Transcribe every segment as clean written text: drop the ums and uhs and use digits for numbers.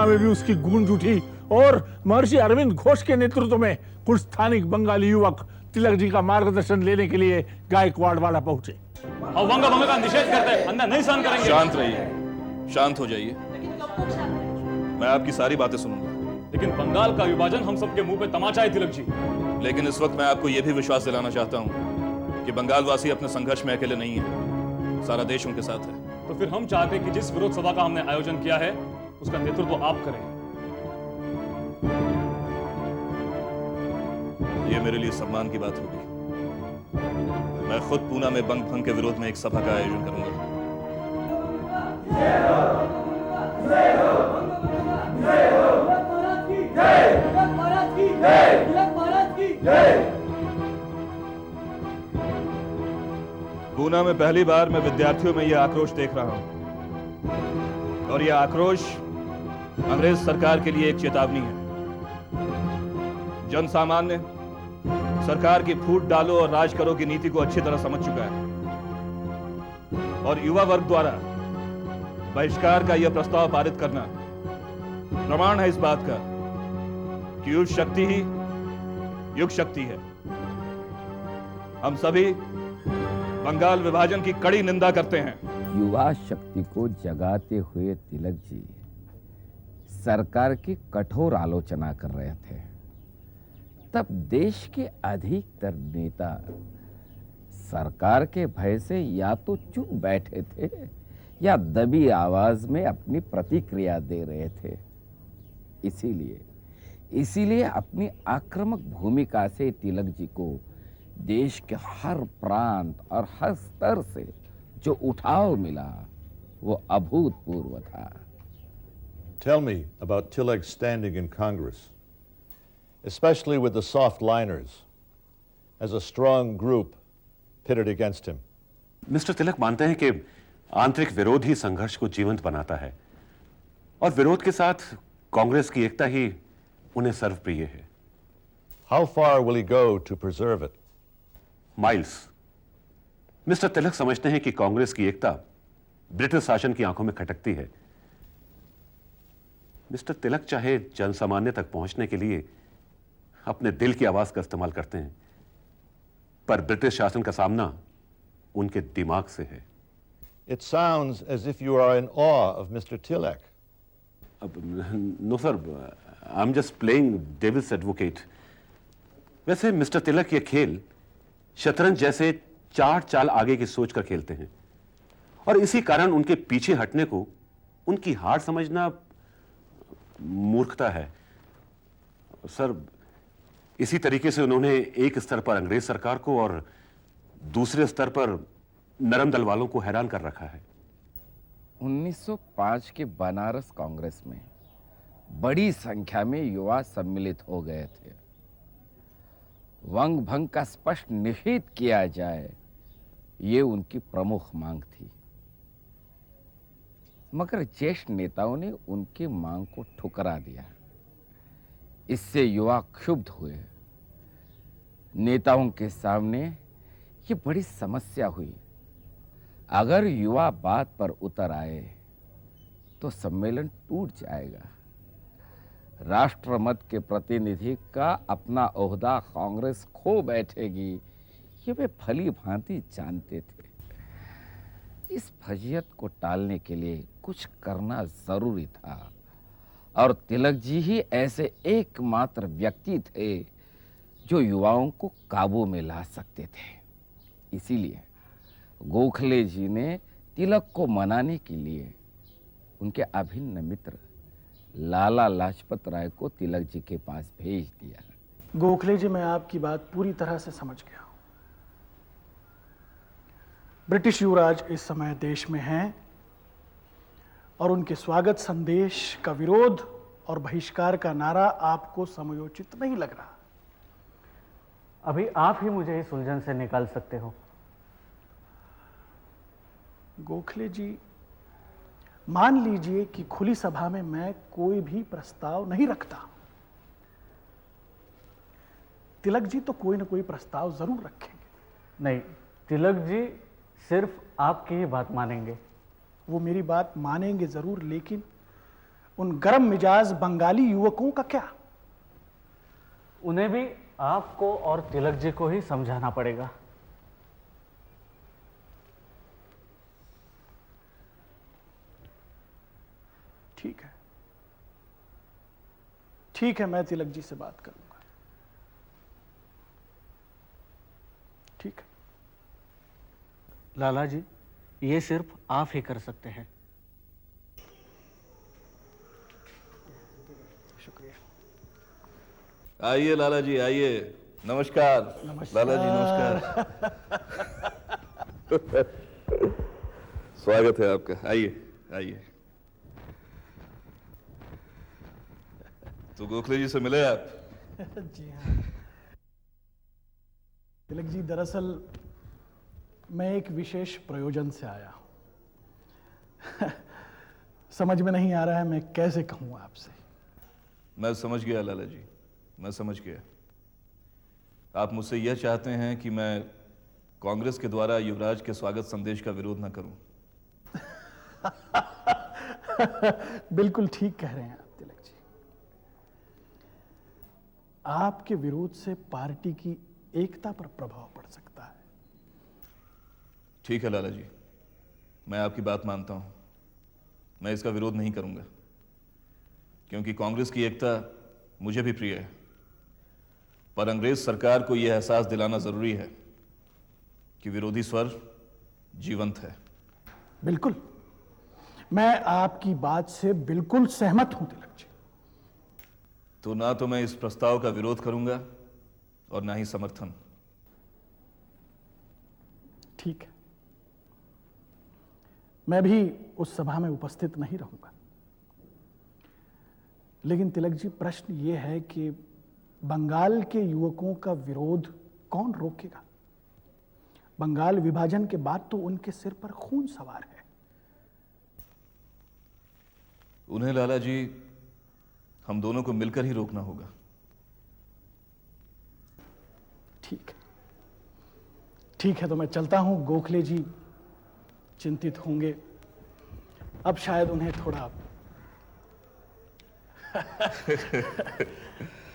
सीमा में भी उसकी गूंज उठी और महर्षि अरविंद घोष के नेतृत्व में कुछ स्थानिक बंगाली युवक तिलक जी का मार्गदर्शन लेने के लिए गायकवाड़ वाड़ा पहुंचे। वंगा भंग का निषेध करते हैं, अन्याय नहीं सहन करेंगे। शांत रहिए, शांत हो जाइए, मैं आपकी सारी बातें सुनूंगा। लेकिन बंगाल का विभाजन हम सबके मुंह पे तमाचा है तिलक जी। लेकिन इस वक्त मैं आपको यह भी विश्वास दिलाना चाहता हूं कि बंगाल वासी अपने संघर्ष में अकेले नहीं है, सारा देश उनके साथ है। तो फिर हम चाहते हैं कि जिस विरोध सभा का हमने आयोजन किया है उसका नेतृत्व आप करें। यह मेरे लिए सम्मान की बात होगी। मैं खुद पूना में बंग भंग के विरोध में एक सभा का आयोजन करूंगा। पूना में पहली बार मैं विद्यार्थियों में यह आक्रोश देख रहा हूं और यह आक्रोश अंग्रेज सरकार के लिए एक चेतावनी है। जन सामान्य सरकार की फूट डालो और राज करो की नीति को अच्छी तरह समझ चुका है और युवा वर्ग द्वारा बहिष्कार का यह प्रस्ताव पारित करना प्रमाण है इस बात का कि युवा शक्ति ही युग शक्ति है। हम सभी बंगाल विभाजन की कड़ी निंदा करते हैं। युवा शक्ति को जगाते हुए तिलक जी सरकार की कठोर आलोचना कर रहे थे। तब देश के अधिकतर नेता सरकार के भय से या तो चुप बैठे थे या दबी आवाज में अपनी प्रतिक्रिया दे रहे थे। इसीलिए अपनी आक्रामक भूमिका से तिलक जी को देश के हर प्रांत और हर स्तर से जो उठाव मिला वो अभूतपूर्व था। Tell me about Tilak's standing in Congress, especially with the soft-liners, as a strong group pitted against him. Mister Tilak मानते हैं कि आंतरिक विरोध ही संघर्ष को जीवंत बनाता है और विरोध के साथ कांग्रेस की एकता ही उन्हें सर्वप्रिय है। How far will he go to preserve it? Miles. Mister Tilak समझते हैं कि कांग्रेस की एकता ब्रिटिश शासन की आंखों में खटकती है। मिस्टर तिलक चाहे जनसामान्य तक पहुंचने के लिए अपने दिल की आवाज का इस्तेमाल करते हैं, पर ब्रिटिश शासन का सामना उनके दिमाग से है। It sounds as if you are in awe of Mr. Tilak. No sir, I am just playing devil's advocate. वैसे मिस्टर तिलक ये खेल शतरंज जैसे 4 चाल आगे की सोच कर खेलते हैं और इसी कारण उनके पीछे हटने को उनकी हार समझना मूर्खता है। सर, इसी तरीके से उन्होंने एक स्तर पर अंग्रेज सरकार को और दूसरे स्तर पर नरम दल वालों को हैरान कर रखा है। 1905 के बनारस कांग्रेस में बड़ी संख्या में युवा सम्मिलित हो गए थे। वंग भंग का स्पष्ट निषेध किया जाए, ये उनकी प्रमुख मांग थी। मगर ज्येष्ठ नेताओं ने उनकी मांग को ठुकरा दिया। इससे युवा क्षुब्ध हुए। नेताओं के सामने ये बड़ी समस्या हुई। अगर युवा बात पर उतर आए तो सम्मेलन टूट जाएगा। राष्ट्रमत के प्रतिनिधि का अपना ओहदा कांग्रेस खो बैठेगी, ये वे भली भांति जानते थे। इस फजियत को टालने के लिए कुछ करना जरूरी था और तिलक जी ही ऐसे एकमात्र व्यक्ति थे जो युवाओं को काबू में ला सकते थे। इसीलिए गोखले जी ने तिलक को मनाने के लिए उनके अभिन्न मित्र लाला लाजपत राय को तिलक जी के पास भेज दिया। गोखले जी, मैं आपकी बात पूरी तरह से समझ गया हूं। ब्रिटिश युवराज इस समय देश में हैं और उनके स्वागत संदेश का विरोध और बहिष्कार का नारा आपको समयोचित नहीं लग रहा। अभी आप ही मुझे इस उलझन से निकाल सकते हो। गोखले जी, मान लीजिए कि खुली सभा में मैं कोई भी प्रस्ताव नहीं रखता। तिलक जी तो कोई ना कोई प्रस्ताव जरूर रखेंगे। नहीं, तिलक जी सिर्फ आपकी ही बात मानेंगे। वो मेरी बात मानेंगे जरूर, लेकिन उन गर्म मिजाज बंगाली युवकों का क्या? उन्हें भी आपको और तिलक जी को ही समझाना पड़ेगा। ठीक है, ठीक है, मैं तिलक जी से बात करूंगा। ठीक है। लाला जी, ये सिर्फ आप ही कर सकते हैं। शुक्रिया। आइए लाला जी, आइए। नमस्कार। लाला जी नमस्कार। स्वागत है आपका। आइए आइए। तो गोखले जी से मिले आप? जी हाँ तिलक जी, दरअसल मैं एक विशेष प्रयोजन से आया हूं। समझ में नहीं आ रहा है मैं कैसे कहूं आपसे। मैं समझ गया लाला जी, मैं समझ गया। आप मुझसे यह चाहते हैं कि मैं कांग्रेस के द्वारा युवराज के स्वागत संदेश का विरोध न करूं। बिल्कुल ठीक कह रहे हैं आप तिलक जी। आपके विरोध से पार्टी की एकता पर प्रभाव पड़ सकता है। ठीक है लाला जी, मैं आपकी बात मानता हूं। मैं इसका विरोध नहीं करूंगा, क्योंकि कांग्रेस की एकता मुझे भी प्रिय है। पर अंग्रेज सरकार को यह एहसास दिलाना जरूरी है कि विरोधी स्वर जीवंत है। बिल्कुल, मैं आपकी बात से बिल्कुल सहमत हूं तिलक जी। तो ना तो मैं इस प्रस्ताव का विरोध करूंगा और ना ही समर्थन। ठीक है, मैं भी उस सभा में उपस्थित नहीं रहूंगा। लेकिन तिलक जी, प्रश्न यह है कि बंगाल के युवकों का विरोध कौन रोकेगा? बंगाल विभाजन के बाद तो उनके सिर पर खून सवार है। उन्हें लाला जी हम दोनों को मिलकर ही रोकना होगा। ठीक है, ठीक है, तो मैं चलता हूं। गोखले जी चिंतित होंगे। अब शायद उन्हें थोड़ा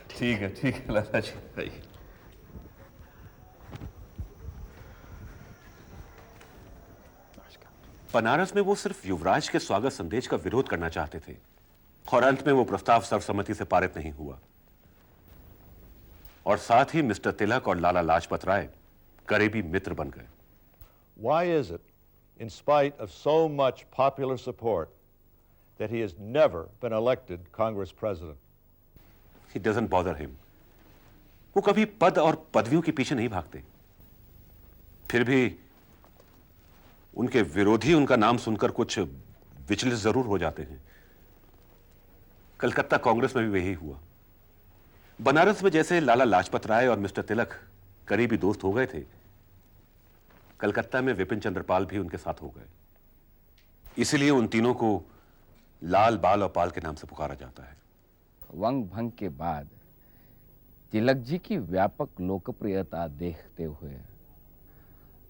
ठीक है लाला जी, आइए। बनारस में वो सिर्फ युवराज के स्वागत संदेश का विरोध करना चाहते थे और अंत में वो प्रस्ताव सर्वसम्मति से पारित नहीं हुआ। और साथ ही मिस्टर तिलक और लाला लाजपत राय करीबी मित्र बन गए। Why is it, in spite of so much popular support, that he has never been elected Congress president? It doesn't bother him. वो कभी पद और पदवियों के पीछे नहीं भागते। फिर भी उनके विरोधी उनका नाम सुनकर कुछ विचलित जरूर हो जाते हैं। कलकत्ता कांग्रेस में भी वही हुआ। बनारस में जैसे लाला लाजपत राय और मिस्टर तिलक करीबी दोस्त हो गए थे, कलकत्ता में विपिन चंद्रपाल भी उनके साथ हो गए। इसलिए उन तीनों को लाल, बाल और पाल के नाम से पुकारा जाता है। वंग भंग के बाद तिलक जी की व्यापक लोकप्रियता देखते हुए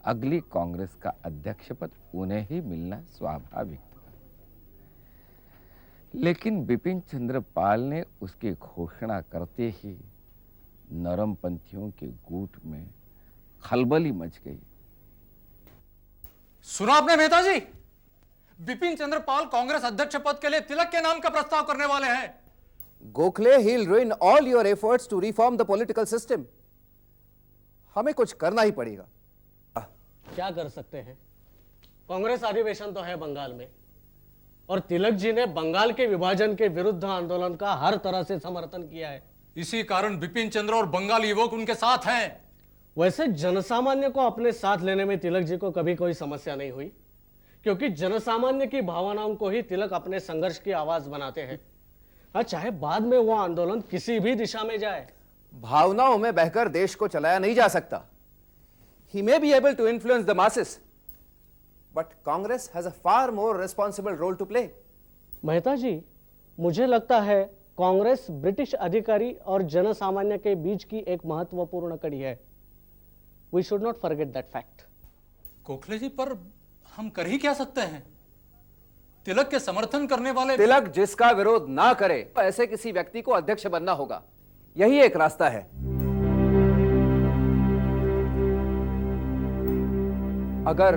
अगली कांग्रेस का अध्यक्ष पद उन्हें ही मिलना स्वाभाविक था। लेकिन बिपिन चंद्र पाल ने उसकी घोषणा करते ही नरमपंथियों के गुट में खलबली मच गई। सुना आपने मेहता जी? बिपिन चंद्र पाल कांग्रेस अध्यक्ष पद के लिए तिलक के नाम का प्रस्ताव करने वाले हैं। Gokhale, he'll ruin all your efforts to reform the political system. हमें कुछ करना ही पड़ेगा। क्या कर सकते हैं? कांग्रेस अधिवेशन तो है बंगाल में, और तिलक जी ने बंगाल के विभाजन के विरुद्ध आंदोलन का हर तरह से समर्थन किया है। इसी कारण बिपिन चंद्र और बंगाल युवक उनके साथ हैं। वैसे जनसामान्य को अपने साथ लेने में तिलक जी को कभी कोई समस्या नहीं हुई, क्योंकि जनसामान्य की भावनाओं को ही तिलक अपने संघर्ष की आवाज बनाते हैं, चाहे बाद में वो आंदोलन किसी भी दिशा में जाए। भावनाओं में बहकर देश को चलाया नहीं जा सकता। He may be able to influence the masses, but Congress has a far more responsible role to play. Mehta जी, मुझे लगता है कांग्रेस ब्रिटिश अधिकारी और जनसामान्य के बीच की एक महत्वपूर्ण कड़ी है। We should not forget that fact. Gokhale जी, पर हम कर ही क्या सकते हैं? तिलक के समर्थन करने वाले तिलक जिसका विरोध ना करे ऐसे किसी व्यक्ति को अध्यक्ष बनना होगा, यही एक रास्ता है। अगर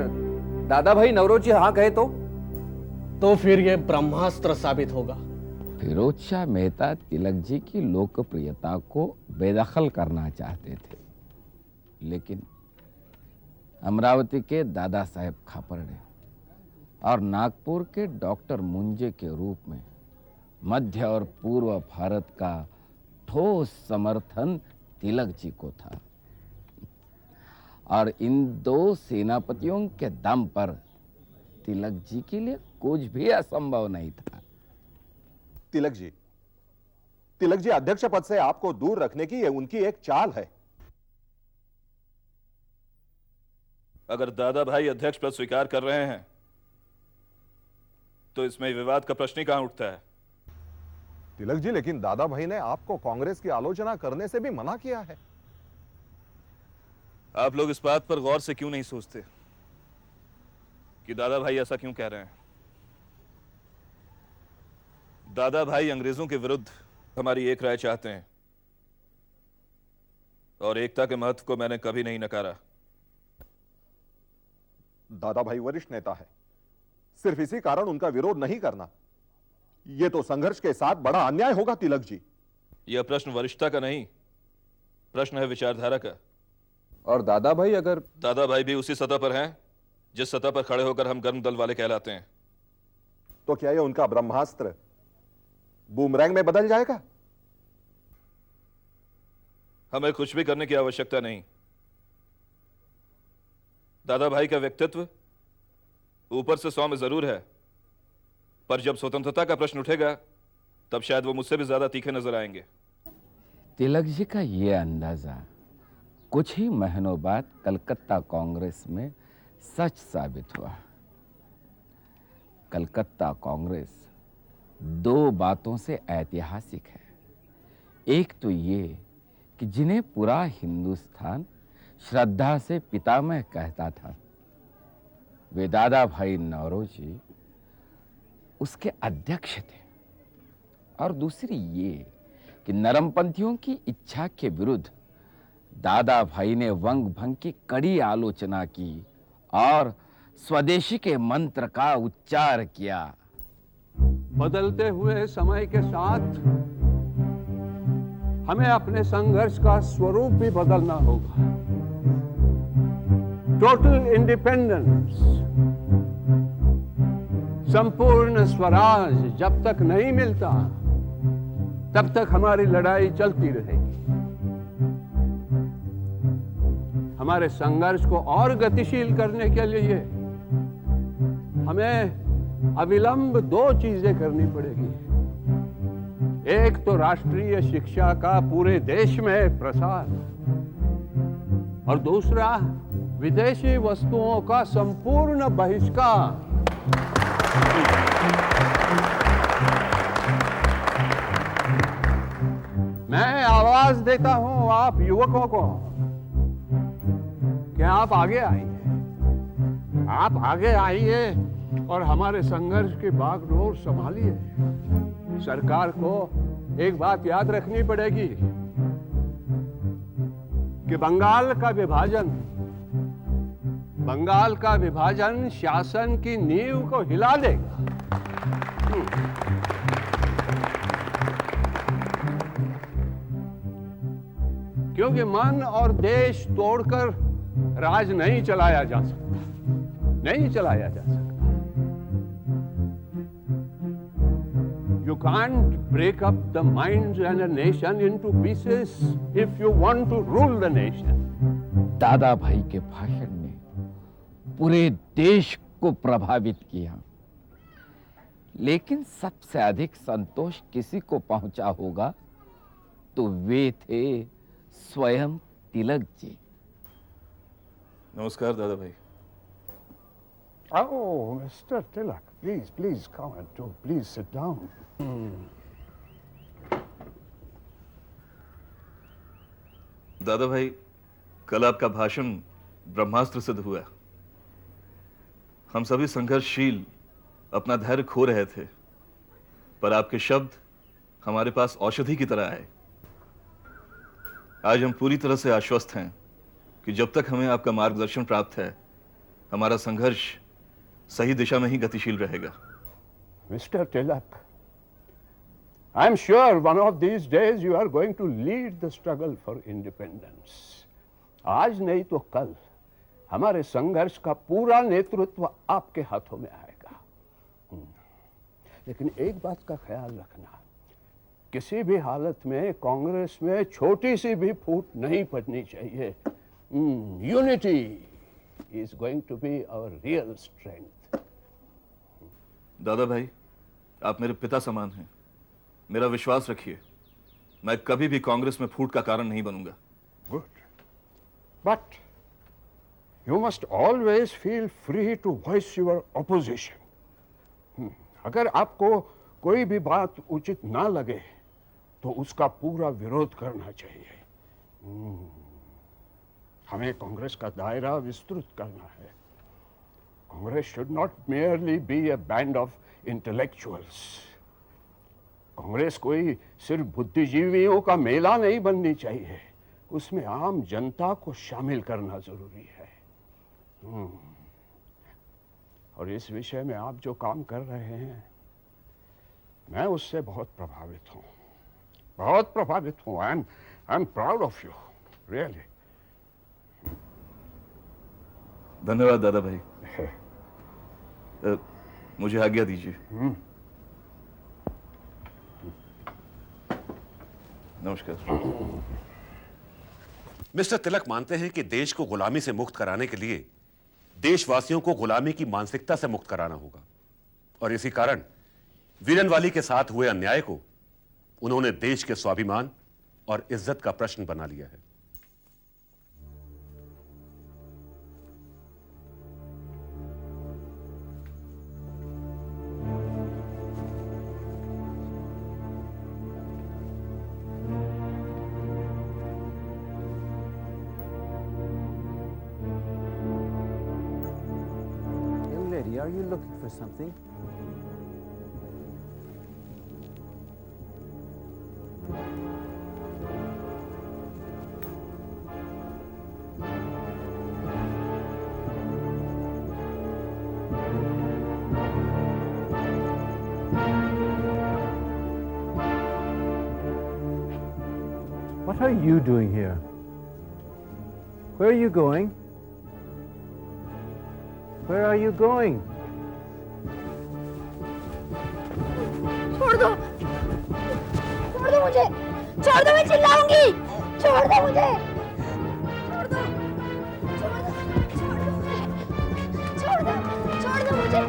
दादा भाई नवरोजी हां कहे तो फिर यह ब्रह्मास्त्र साबित होगा। फिरोज शाह मेहता तिलक जी की लोकप्रियता को बेदखल करना चाहते थे, लेकिन अमरावती के दादा साहेब खापर्डे और नागपुर के डॉक्टर मुंजे के रूप में मध्य और पूर्व भारत का ठोस समर्थन तिलक जी को था, और इन दो सेनापतियों के दम पर तिलक जी के लिए कुछ भी असंभव नहीं था। तिलक जी अध्यक्ष पद से आपको दूर रखने की ये उनकी एक चाल है। अगर दादा भाई अध्यक्ष पद स्वीकार कर रहे हैं तो इसमें विवाद का प्रश्न ही कहां उठता है। तिलक जी, लेकिन दादा भाई ने आपको कांग्रेस की आलोचना करने से भी मना किया है। आप लोग इस बात पर गौर से क्यों नहीं सोचते कि दादा भाई ऐसा क्यों कह रहे हैं? दादा भाई अंग्रेजों के विरुद्ध हमारी एक राय चाहते हैं, और एकता के महत्व को मैंने कभी नहीं नकारा। दादा भाई वरिष्ठ नेता है, सिर्फ इसी कारण उनका विरोध नहीं करना, यह तो संघर्ष के साथ बड़ा अन्याय होगा। तिलक जी, यह प्रश्न वरिष्ठता का नहीं, प्रश्न है विचारधारा का। और दादा भाई दादा भाई भी उसी सतह पर हैं जिस सतह पर खड़े होकर हम गर्म दल वाले कहलाते हैं। तो क्या यह उनका ब्रह्मास्त्र बूमरैंग में बदल जाएगा? हमें कुछ भी करने की आवश्यकता नहीं। दादा भाई का व्यक्तित्व ऊपर से 100 में जरूर है, पर जब स्वतंत्रता का प्रश्न उठेगा तब शायद वो मुझसे भी ज्यादा तीखे नजर आएंगे। तिलक जी का ये अंदाजा कुछ ही महीनों बाद कलकत्ता कांग्रेस में सच साबित हुआ। कलकत्ता कांग्रेस दो बातों से ऐतिहासिक है। एक तो ये कि जिन्हें पूरा हिंदुस्तान श्रद्धा से पितामह कहता था, वे दादा भाई नौरोजी उसके अध्यक्ष थे। और दूसरी ये कि नरमपंथियों की इच्छा के विरुद्ध दादा भाई ने वंग भंग की कड़ी आलोचना की और स्वदेशी के मंत्र का उच्चार किया। बदलते हुए समय के साथ हमें अपने संघर्ष का स्वरूप भी बदलना होगा। टोटल इंडिपेंडेंस, संपूर्ण स्वराज जब तक नहीं मिलता तब तक हमारी लड़ाई चलती रहेगी। हमारे संघर्ष को और गतिशील करने के लिए हमें अविलंब दो चीजें करनी पड़ेगी। एक तो राष्ट्रीय शिक्षा का पूरे देश में प्रसार, और दूसरा विदेशी वस्तुओं का संपूर्ण बहिष्कार। मैं आवाज देता हूं आप युवकों को कि आप आगे आइए, आप आगे आइए और हमारे संघर्ष की बागडोर संभालिए। सरकार को एक बात याद रखनी पड़ेगी कि बंगाल का विभाजन शासन की नींव को हिला देगा। क्योंकि मन और देश तोड़कर राज नहीं चलाया जा सकता, नहीं चलाया जा सकता। You can't break up the minds and a nation into pieces if you want to rule the nation. दादा भाई के भाषण ने पूरे देश को प्रभावित किया, लेकिन सबसे अधिक संतोष किसी को पहुंचा होगा तो वे थे स्वयं तिलक जी। नमस्कार दादा भाई। Oh, Mr. Tilak, please come and please sit down. दादा भाई, कल आपका भाषण ब्रह्मास्त्र सिद्ध हुआ। हम सभी संघर्षशील अपना धैर्य खो रहे थे, पर आपके शब्द हमारे पास औषधि की तरह आए। आज हम पूरी तरह से आश्वस्त हैं कि जब तक हमें आपका मार्गदर्शन प्राप्त है, हमारा संघर्ष सही दिशा में ही गतिशील रहेगा। Mr. Tilak, I'm sure one of these days you are going to lead the struggle for independence. आज नहीं तो कल हमारे संघर्ष का पूरा नेतृत्व आपके हाथों में आएगा। लेकिन एक बात का ख्याल रखना, किसी भी हालत में कांग्रेस में छोटी सी भी फूट नहीं पड़नी चाहिए। Unity is going to be our real strength. दादा भाई, आप मेरे पिता समान हैं। मेरा विश्वास रखिए, मैं कभी भी कांग्रेस में फूट का कारण नहीं बनूंगा। Good, but you must always feel free to voice your opposition. अगर आपको कोई भी बात उचित ना लगे तो उसका पूरा विरोध करना चाहिए। हमें कांग्रेस का दायरा विस्तृत करना है। Congress should not merely be a band of intellectuals. Congress कोई सिर्फ बुद्धिजीवियों का मेला नहीं बननी चाहिए, उसमें आम जनता को शामिल करना जरूरी है। और इस विषय में आप जो काम कर रहे हैं, मैं उससे बहुत प्रभावित हूं, बहुत प्रभावित हूं। I am proud of you, really. धन्यवाद दादा भाई। मुझे आज्ञा दीजिए। नमस्कार। मिस्टर तिलक मानते हैं कि देश को गुलामी से मुक्त कराने के लिए देशवासियों को गुलामी की मानसिकता से मुक्त कराना होगा, और इसी कारण वीरनवाली के साथ हुए अन्याय को उन्होंने देश के स्वाभिमान और इज्जत का प्रश्न बना लिया है। Are you looking for something? What are you doing here? Where are you going? Where are you going? छोड़ दो मुझे, छोड़ दो, मैं चिल्लाऊंगी, छोड़ दो मुझे, छोड़ दो, छोड़ दो, छोड़ दो मुझे,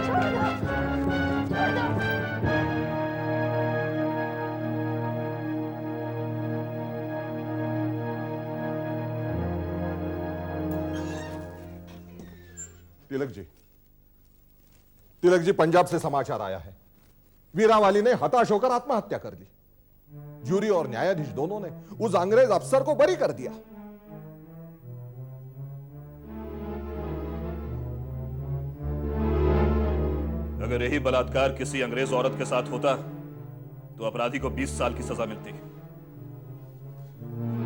छोड़ दो, छोड़ दो। तिलक जी, पंजाब से समाचार आया है, वीरावाली ने हताश होकर आत्महत्या कर ली। जूरी और न्यायाधीश दोनों ने उस अंग्रेज अफसर को बरी कर दिया। अगर यही बलात्कार किसी अंग्रेज औरत के साथ होता तो अपराधी को 20 साल की सजा मिलती।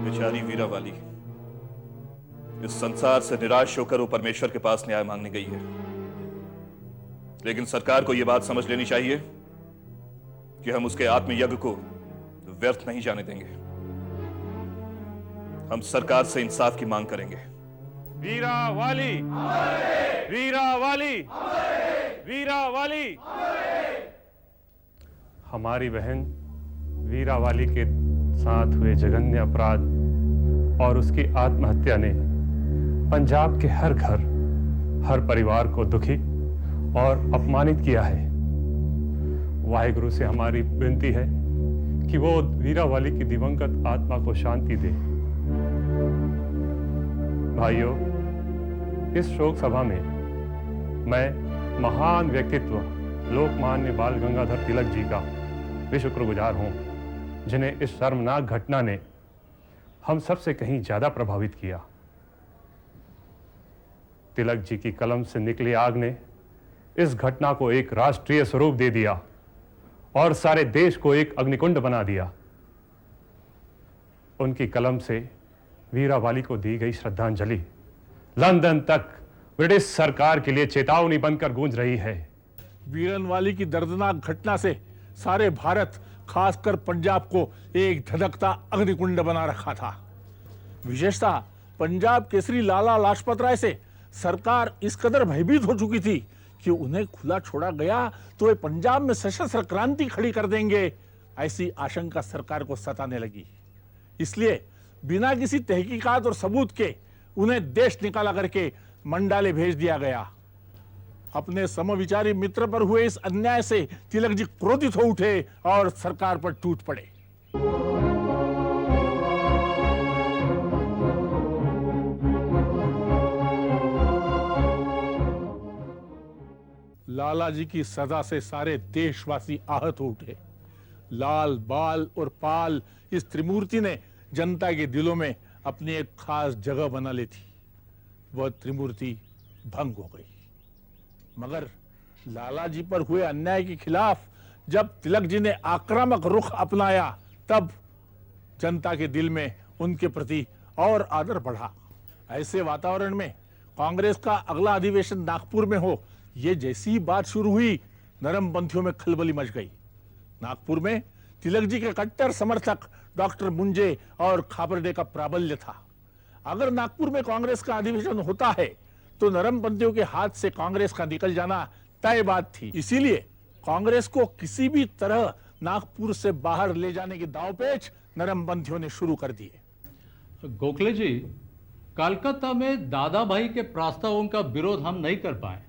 बेचारी वीरावाली इस संसार से निराश होकर वो परमेश्वर के पास न्याय मांगने गई है। लेकिन सरकार को यह बात समझ लेनी चाहिए कि हम उसके आत्मयज्ञ को व्यर्थ नहीं जाने देंगे। हम सरकार से इंसाफ की मांग करेंगे। वीरावाली, वीरावाली, वीरावाली। हमारी बहन वीरावाली के साथ हुए जघन्य अपराध और उसकी आत्महत्या ने पंजाब के हर घर, हर परिवार को दुखी और अपमानित किया है। वाहिगुरु से हमारी विनती है कि वो वीरावाली की दिवंगत आत्मा को शांति दे। भाइयों, इस शोक सभा में मैं महान व्यक्तित्व लोकमान्य बाल गंगाधर तिलक जी का भी शुक्रगुजार हूं, जिन्हें इस शर्मनाक घटना ने हम सबसे कहीं ज्यादा प्रभावित किया। तिलक जी की कलम से निकली आग ने इस घटना को एक राष्ट्रीय स्वरूप दे दिया और सारे देश को एक अग्निकुंड बना दिया। उनकी कलम से वीरा वाली को दी गई श्रद्धांजलि लंदन तक ब्रिटिश सरकार के लिए चेतावनी बनकर गूंज रही है। वीरन वाली की दर्दनाक घटना से सारे भारत, खासकर पंजाब को एक धधकता अग्निकुंड बना रखा था। विशेषतः पंजाब केसरी लाला लाजपत राय से सरकार इस कदर भयभीत हो चुकी थी कि उन्हें खुला छोड़ा गया तो वे पंजाब में सशस्त्र क्रांति खड़ी कर देंगे, ऐसी आशंका सरकार को सताने लगी। इसलिए बिना किसी तहकीकात और सबूत के उन्हें देश निकाला करके मंडाले भेज दिया गया। अपने समविचारी मित्र पर हुए इस अन्याय से तिलक जी क्रोधित हो उठे और सरकार पर टूट पड़े। लाला जी की सजा से सारे देशवासी आहत हो उठे। लाल, बाल और पाल इस त्रिमूर्ति ने जनता के दिलों में अपनी एक खास जगह बना ली थी। वह त्रिमूर्ति भंग हो गई। मगर लाला जी पर हुए अन्याय के खिलाफ जब तिलक जी ने आक्रामक रुख अपनाया, तब जनता के दिल में उनके प्रति और आदर बढ़ा। ऐसे वातावरण में कांग्रेस का अगला अधिवेशन नागपुर में हो, ये जैसी ही बात शुरू हुई, नरमपंथियों में खलबली मच गई। नागपुर में तिलक जी के कट्टर समर्थक डॉक्टर मुंजे और खापरडे का प्राबल्य था। अगर नागपुर में कांग्रेस का अधिवेशन होता है तो नरमपंथियों के हाथ से कांग्रेस का निकल जाना तय बात थी। इसीलिए कांग्रेस को किसी भी तरह नागपुर से बाहर ले जाने के दांवपेच नरमपंथियों ने शुरू कर दिए। गोखले जी, कोलकाता में दादा भाई के प्रस्तावों का विरोध हम नहीं कर पाए,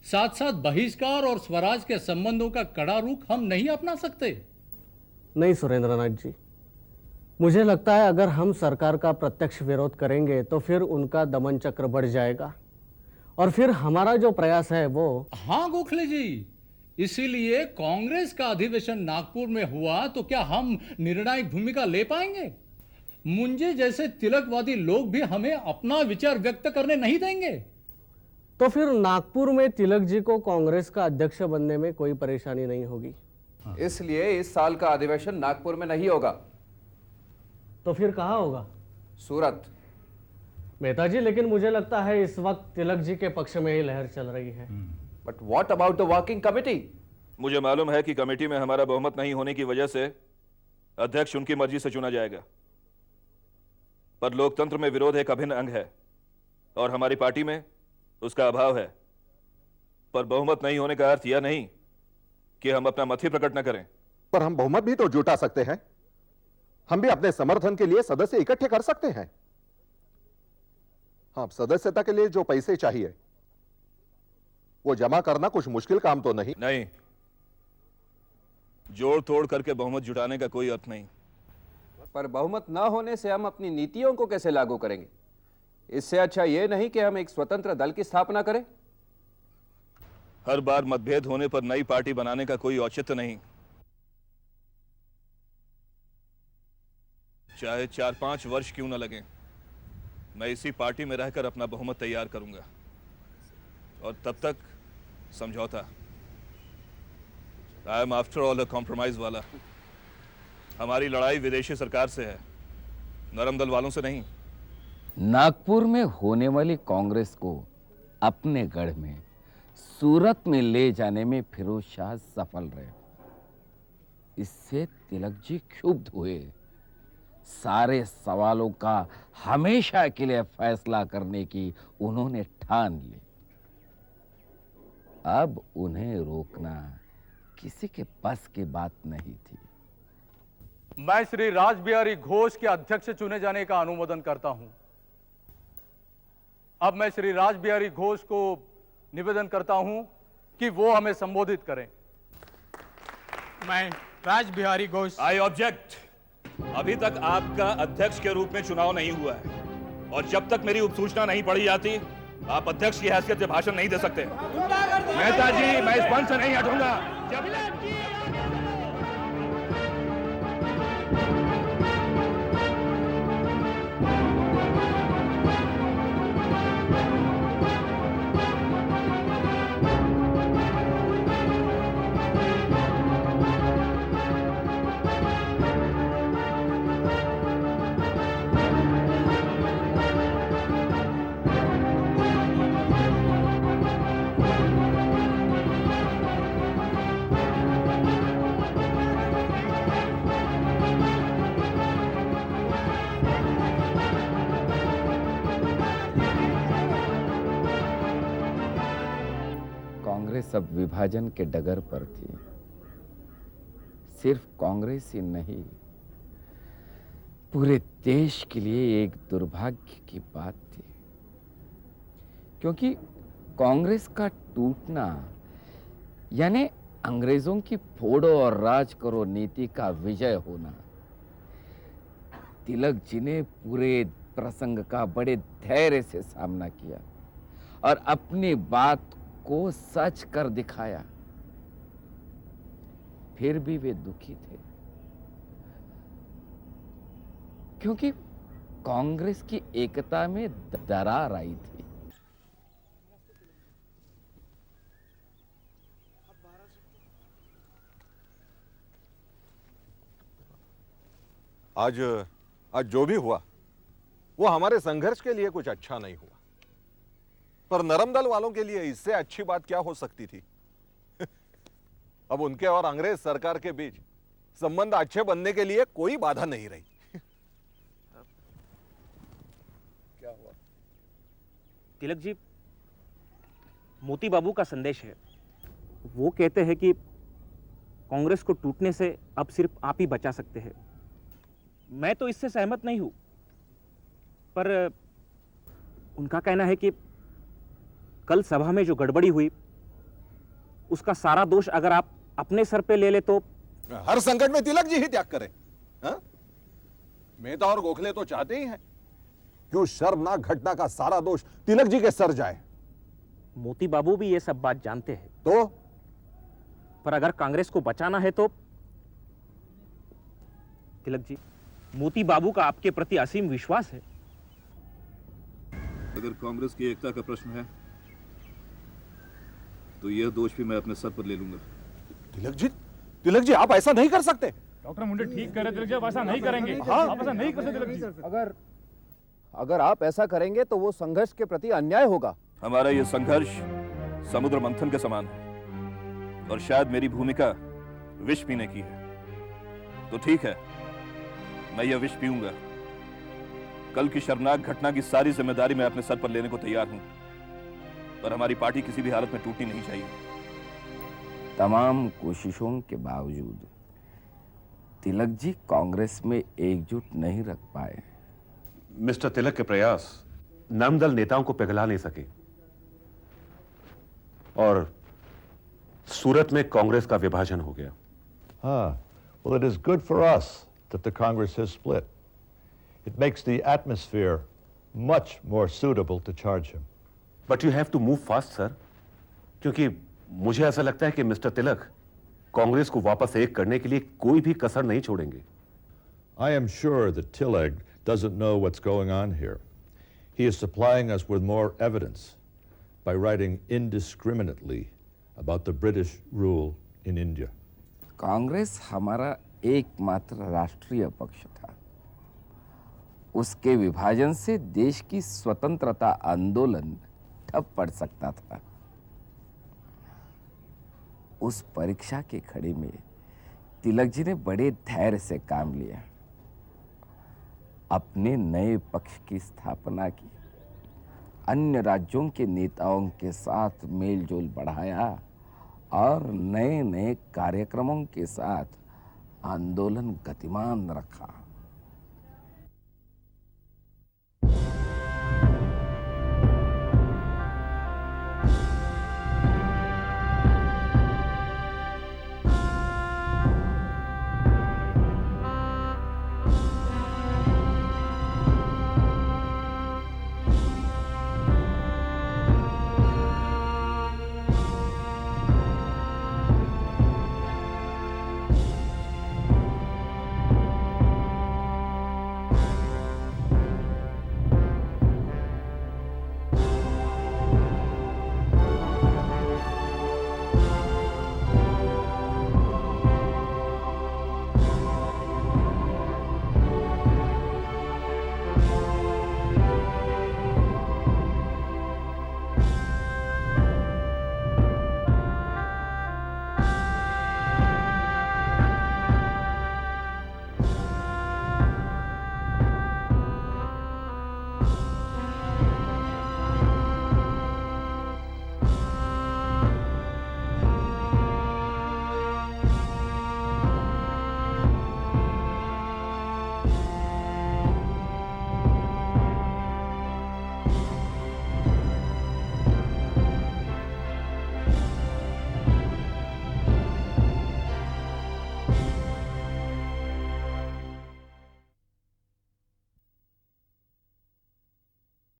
साथ साथ बहिष्कार और स्वराज के संबंधों का कड़ा रुख हम नहीं अपना सकते। नहीं सुरेंद्रनाथ जी, मुझे लगता है अगर हम सरकार का प्रत्यक्ष विरोध करेंगे तो फिर उनका दमन चक्र बढ़ जाएगा और फिर हमारा जो प्रयास है वो। हाँ गोखले जी, इसीलिए कांग्रेस का अधिवेशन नागपुर में हुआ तो क्या हम निर्णायक भूमिका ले पाएंगे? मुंजे जैसे तिलकवादी लोग भी हमें अपना विचार व्यक्त करने नहीं देंगे। तो फिर नागपुर में तिलक जी को कांग्रेस का अध्यक्ष बनने में कोई परेशानी नहीं होगी। इसलिए इस साल का अधिवेशन नागपुर में नहीं होगा। तो फिर कहाँ होगा? सूरत। मेहता जी, लेकिन मुझे लगता है इस वक्त तिलक जी के पक्ष में ही लहर चल रही है। But what about the working committee? मुझे मालूम है कि कमेटी में हमारा बहुमत नहीं होने की वजह से अध्यक्ष उनकी मर्जी से चुना जाएगा, पर लोकतंत्र में विरोध एक अभिन्न अंग है और हमारी पार्टी में उसका अभाव है। पर बहुमत नहीं होने का अर्थ यह नहीं कि हम अपना मत ही प्रकट न करें। पर हम बहुमत भी तो जुटा सकते हैं। हम भी अपने समर्थन के लिए सदस्य इकट्ठे कर सकते हैं। हाँ, सदस्यता के लिए जो पैसे चाहिए वो जमा करना कुछ मुश्किल काम तो नहीं। नहीं, जोड़ तोड़ करके बहुमत जुटाने का कोई अर्थ नहीं। पर बहुमत ना होने से हम अपनी नीतियों को कैसे लागू करेंगे? इससे अच्छा यह नहीं कि हम एक स्वतंत्र दल की स्थापना करें। हर बार मतभेद होने पर नई पार्टी बनाने का कोई औचित्य नहीं। चाहे 4-5 वर्ष क्यों न लगे, मैं इसी पार्टी में रहकर अपना बहुमत तैयार करूंगा और तब तक समझौता। I am after all a compromise वाला। हमारी लड़ाई विदेशी सरकार से है, नरम दल वालों से नहीं। नागपुर में होने वाली कांग्रेस को अपने गढ़ में सूरत में ले जाने में फिरोज शाह सफल रहे। इससे तिलक जी क्षुब्ध हुए। सारे सवालों का हमेशा के लिए फैसला करने की उन्होंने ठान ली। अब उन्हें रोकना किसी के बस की बात नहीं थी। मैं श्री रासबिहारी घोष के अध्यक्ष चुने जाने का अनुमोदन करता हूं। अब मैं श्री रासबिहारी घोष को निवेदन करता हूं कि वो हमें संबोधित करें। मैं रासबिहारी घोष। I object. अभी तक आपका अध्यक्ष के रूप में चुनाव नहीं हुआ है और जब तक मेरी उपसूचना नहीं पढ़ी जाती आप अध्यक्ष की हैसियत से भाषण नहीं दे सकते। मेहता जी, मैं इस मंच से नहीं हटूंगा। सब विभाजन के डगर पर थी। सिर्फ कांग्रेस ही नहीं, पूरे देश के लिए एक दुर्भाग्य की बात थी, क्योंकि कांग्रेस का टूटना यानी अंग्रेजों की फोड़ो और राज करो नीति का विजय होना। तिलक जी ने पूरे प्रसंग का बड़े धैर्य से सामना किया और अपनी बात को सच कर दिखाया। फिर भी वे दुखी थे, क्योंकि कांग्रेस की एकता में दरार आई थी। आज जो भी हुआ वो हमारे संघर्ष के लिए कुछ अच्छा नहीं हुआ, पर नरम दल वालों के लिए इससे अच्छी बात क्या हो सकती थी। अब उनके और अंग्रेज सरकार के बीच संबंध अच्छे बनने के लिए कोई बाधा नहीं रही। क्या हुआ? तिलक जी, मोती बाबू का संदेश है। वो कहते हैं कि कांग्रेस को टूटने से अब सिर्फ आप ही बचा सकते हैं। मैं तो इससे सहमत नहीं हूं, पर उनका कहना है कि कल सभा में जो गड़बड़ी हुई उसका सारा दोष अगर आप अपने सर पे ले ले तो हर संकट में तिलक जी ही त्याग करें। मेहता और गोखले तो चाहते ही हैं कि उस शर्मनाक घटना का सारा दोष तिलक जी के सर जाए। मोती बाबू भी ये सब बात जानते हैं। तो पर अगर कांग्रेस को बचाना है तो तिलक जी, मोती बाबू का आपके प्रति असीम विश्वास है। अगर कांग्रेस की एकता का प्रश्न है तो यह दोष भी मैं अपने सर पर ले लूंगा। तिलक जी आप ऐसा नहीं कर सकते। डॉक्टर मुंडे ठीक कह रहे तिलक जी, आप ऐसा नहीं करेंगे। आप ऐसा नहीं कर सकते तिलक जी। अगर आप ऐसा करेंगे तो वो संघर्ष के प्रति अन्याय होगा। हमारा यह संघर्ष समुद्र मंथन के समान है और शायद मेरी भूमिका विष पीने की है। तो ठीक है, मैं यह विष पीऊंगा। कल की शर्मनाक घटना की सारी जिम्मेदारी मैं अपने सर पर लेने को तैयार हूं, पर हमारी पार्टी किसी भी हालत में टूटनी नहीं चाहिए। तमाम कोशिशों के बावजूद तिलक जी कांग्रेस में एकजुट नहीं रख पाए। मिस्टर तिलक के प्रयास नमदल नेताओं को पिघला नहीं सके और सूरत में कांग्रेस का विभाजन हो गया। Well, it is good for us that the Congress has split. It makes the atmosphere much more suitable to charge him. But you have to move fast, sir. क्योंकि मुझे ऐसा लगता है कि मिस्टर तिलक कांग्रेस को वापस एक करने के लिए कोई भी कसर नहीं छोड़ेंगे। I am sure that Tilak doesn't know what's going on here. He is supplying us with more evidence by writing indiscriminately about the British rule in India. Congress हमारा एकमात्र राष्ट्रीय पक्ष था। उसके विभाजन से देश की स्वतंत्रता आंदोलन ठप पड़ सकता था। उस परीक्षा की घड़ी में तिलक जी ने बड़े धैर्य से काम लिया, अपने नए पक्ष की स्थापना की, अन्य राज्यों के नेताओं के साथ मेलजोल बढ़ाया और नए नए कार्यक्रमों के साथ आंदोलन गतिमान रखा।